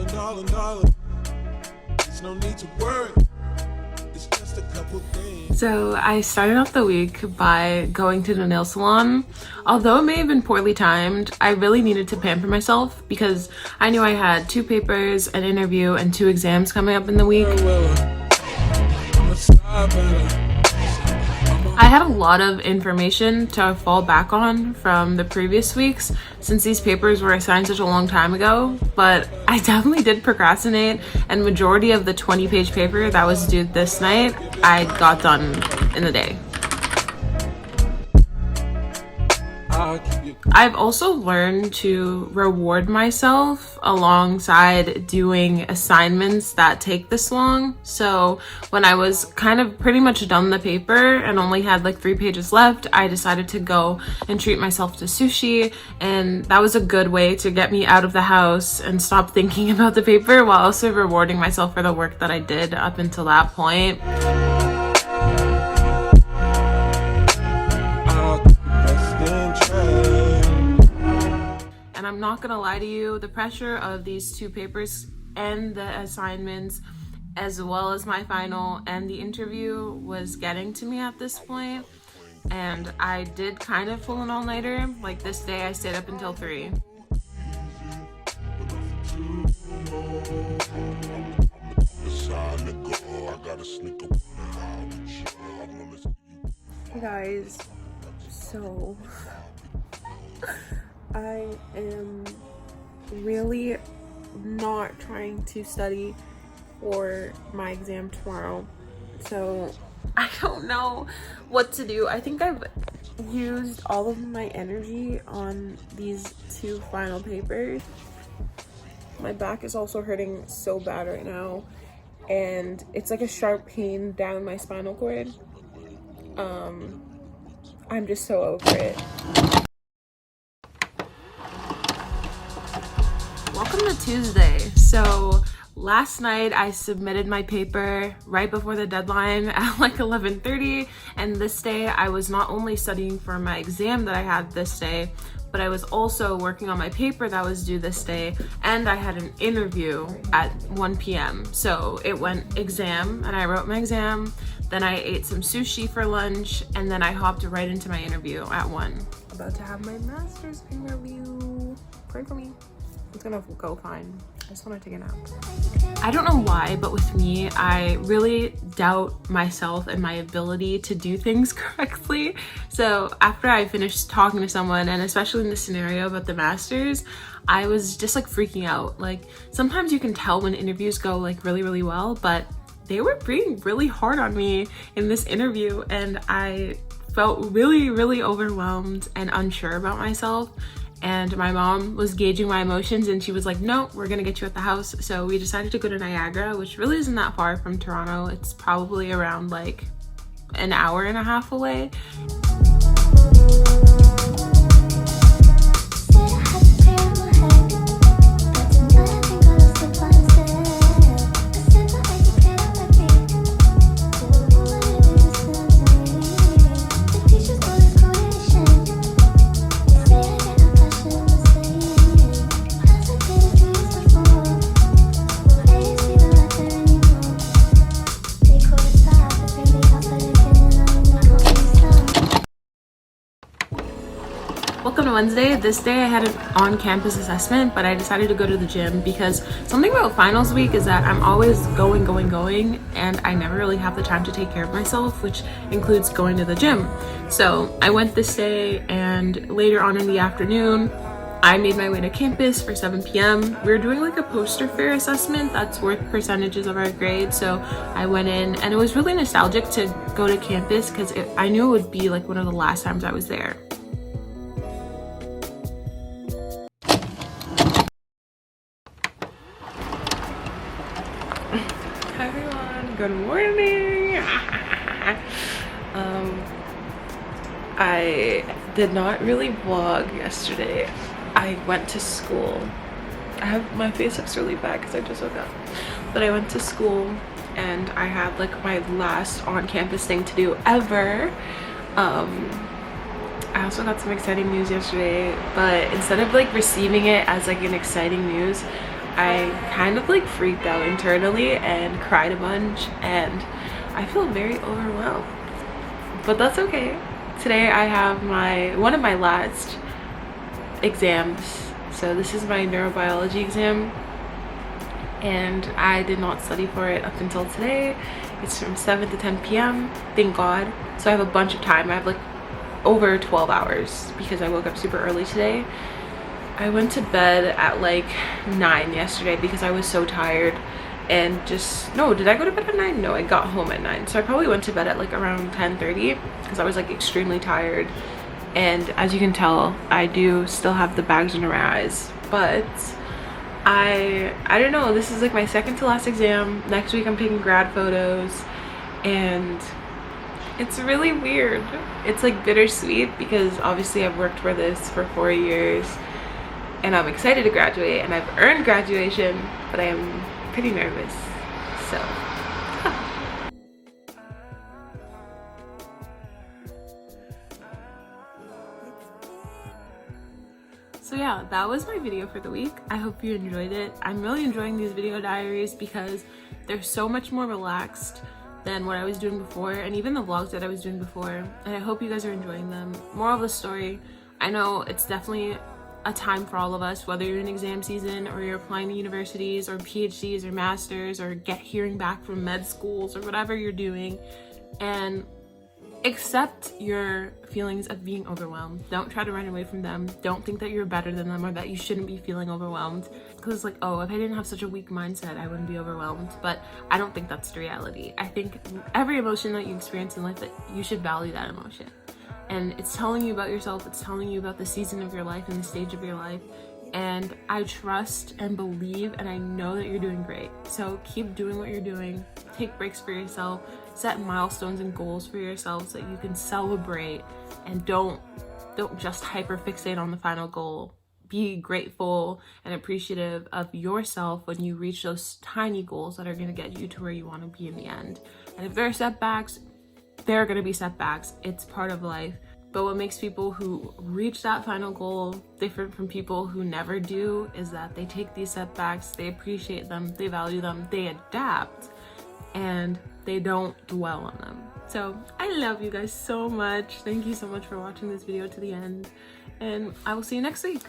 darling. There's no need to worry. It's just a couple things. So I started off the week by going to the nail salon. Although it may have been poorly timed, I really needed to pamper myself because I knew I had 2 papers, an interview, and 2 exams coming up in the week. I had a lot of information to fall back on from the previous weeks since these papers were assigned such a long time ago, but I definitely did procrastinate, and majority of the 20-page paper that was due this night, I got done in the day. I've also learned to reward myself alongside doing assignments that take this long. So when I was kind of pretty much done the paper and only had like 3 pages left, I decided to go and treat myself to sushi, and that was a good way to get me out of the house and stop thinking about the paper while also rewarding myself for the work that I did up until that point. I'm not gonna lie to you, the pressure of these 2 papers and the assignments, as well as my final and the interview, was getting to me at this point, and I did kind of pull an all-nighter. Like this day I stayed up until 3. Hey guys, so I am really not trying to study for my exam tomorrow, so I don't know what to do. I think I've used all of my energy on these 2 final papers. My back is also hurting so bad right now, and it's like a sharp pain down my spinal cord. I'm just so over it. Welcome to Tuesday. So last night I submitted my paper right before the deadline at like 11:30, and this day I was not only studying for my exam that I had this day, but I was also working on my paper that was due this day, and I had an interview at 1 p.m. So it went exam, and I wrote my exam, then I ate some sushi for lunch, and then I hopped right into my interview at 1. About to have my master's interview. Pray for me. It's gonna go fine. I just want to take a nap. I don't know why, but with me, I really doubt myself and my ability to do things correctly. So after I finished talking to someone, and especially in this scenario about the masters, I was just like freaking out. Like sometimes you can tell when interviews go like really well, but they were being really hard on me in this interview, and I felt really overwhelmed and unsure about myself. And my mom was gauging my emotions, and she was like, no, we're gonna get you at the house. So we decided to go to Niagara, which really isn't that far from Toronto. It's probably around like an hour and a half away. Welcome to Wednesday. This day I had an on-campus assessment, but I decided to go to the gym because something about finals week is that I'm always going, and I never really have the time to take care of myself, which includes going to the gym. So I went this day, and later on in the afternoon, I made my way to campus for 7 p.m. We were doing like a poster fair assessment that's worth percentages of our grade. So I went in, and it was really nostalgic to go to campus because I knew it would be like one of the last times I was there. Hi everyone, good morning. I did not really vlog yesterday. I went to school. My face looks really bad because I just woke up, but I went to school and I had like my last on-campus thing to do ever. I also got some exciting news yesterday, but instead of like receiving it as like an exciting news, I kind of like freaked out internally and cried a bunch, and I feel very overwhelmed, but that's okay. Today I have one of my last exams. So this is my neurobiology exam, and I did not study for it up until today. It's from 7 to 10 p.m. thank God. So I have a bunch of time. I have like over 12 hours because I woke up super early today. I went to bed at like 9 yesterday because I was so tired, and no, did I go to bed at 9? No, I got home at 9. So I probably went to bed at like around 10:30 because I was like extremely tired. And as you can tell, I do still have the bags under my eyes, but I don't know, this is like my second to last exam. Next week I'm taking grad photos, and it's really weird. It's like bittersweet because obviously I've worked for this for 4 years and I'm excited to graduate and I've earned graduation, but I am pretty nervous. So yeah, that was my video for the week. I hope you enjoyed it. I'm really enjoying these video diaries because they're so much more relaxed than what I was doing before, and even the vlogs that I was doing before, and I hope you guys are enjoying them. Moral of the story, I know it's definitely a time for all of us, whether you're in exam season or you're applying to universities or PhDs or masters or hearing back from med schools or whatever you're doing, and accept your feelings of being overwhelmed. Don't try to run away from them. Don't think that you're better than them or that you shouldn't be feeling overwhelmed, because it's like, oh, if I didn't have such a weak mindset, I wouldn't be overwhelmed. But I don't think that's the reality. I think every emotion that you experience in life, that you should value that emotion, and it's telling you about yourself. It's telling you about the season of your life and the stage of your life. And I trust and believe, and I know that you're doing great. So keep doing what you're doing. Take breaks for yourself. Set milestones and goals for yourself so that you can celebrate, and don't just hyper fixate on the final goal. Be grateful and appreciative of yourself when you reach those tiny goals that are going to get you to where you want to be in the end. And if there are setbacks, there are going to be setbacks. It's part of life. But what makes people who reach that final goal different from people who never do is that they take these setbacks, they appreciate them, they value them, they adapt, and they don't dwell on them. So I love you guys so much. Thank you so much for watching this video to the end, and I will see you next week.